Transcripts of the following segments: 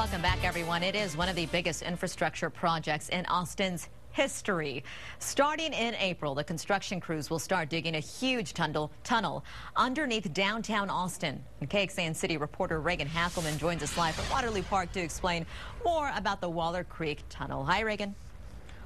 Welcome back, everyone. It is one of the biggest infrastructure projects in Austin's history. Starting in April, the construction crews will start digging a huge tunnel underneath downtown Austin. And KXAN City reporter Reagan Hackelman joins us live from Waterloo Park to explain more about the Waller Creek Tunnel. Hi, Reagan.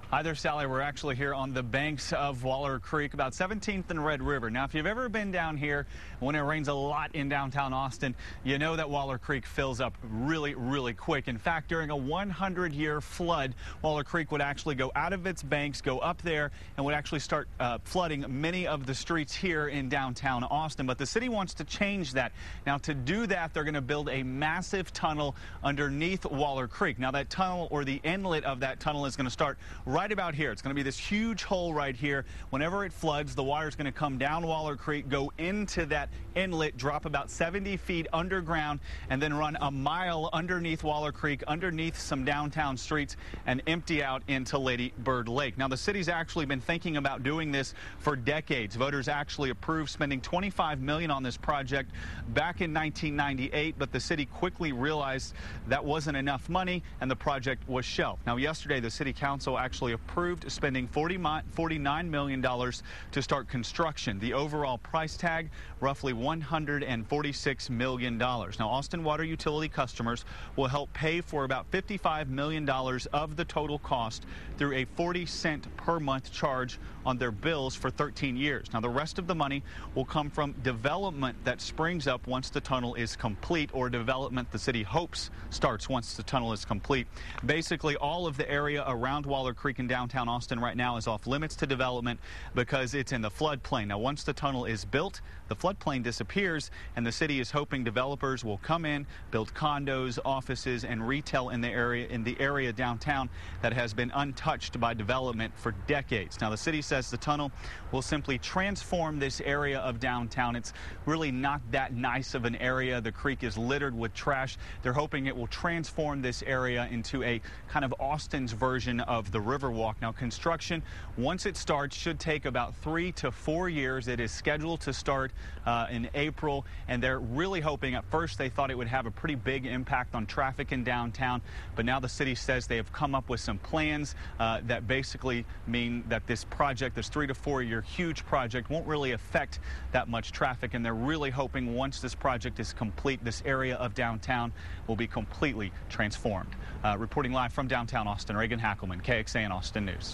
Hi there, Sally. We're actually here on the banks of Waller Creek, about 17th and Red River. Now, if you've ever been down here when it rains a lot in downtown Austin, you know that Waller Creek fills up really, really quick. In fact, during a 100-year flood, Waller Creek would actually go out of its banks, go up there, and would actually start flooding many of the streets here in downtown Austin. But the city wants to change that. Now, to do that, they're going to build a massive tunnel underneath Waller Creek. Now, that tunnel, or the inlet of that tunnel, is going to start right about here. It's going to be this huge hole right here. Whenever it floods, the water is going to come down Waller Creek, go into that inlet, drop about 70 feet underground, and then run a mile underneath Waller Creek, underneath some downtown streets, and empty out into Lady Bird Lake. Now, the city's actually been thinking about doing this for decades. Voters actually approved spending $25 million on this project back in 1998, but the city quickly realized that wasn't enough money, and the project was shelved. Now, yesterday, the city council actually approved spending $49 million to start construction. The overall price tag, roughly $146 million. Now, Austin Water Utility customers will help pay for about $55 million of the total cost through a 40-cent per month charge on their bills for 13 years. Now, the rest of the money will come from development that springs up once the tunnel is complete, or development the city hopes starts once the tunnel is complete. Basically, all of the area around Waller Creek in downtown Austin right now is off limits to development because it's in the floodplain. Now, once the tunnel is built, the floodplain disappears, and the city is hoping developers will come in, build condos, offices, and retail in the area downtown that has been untouched by development for decades. Now, the city says the tunnel will simply transform this area of downtown. It's really not that nice of an area. The creek is littered with trash. They're hoping it will transform this area into a kind of Austin's version of the Riverwalk. Now, construction, once it starts, should take about 3 to 4 years. It is scheduled to start in April, and they're really hoping. At first, they thought it would have a pretty big impact on traffic in downtown, but now the city says they have come up with some plans that basically mean that this project, this 3 to 4 year huge project, won't really affect that much traffic, and they're really hoping once this project is complete, this area of downtown will be completely transformed. Reporting live from downtown Austin, Reagan Hackelman, KXAN Austin News.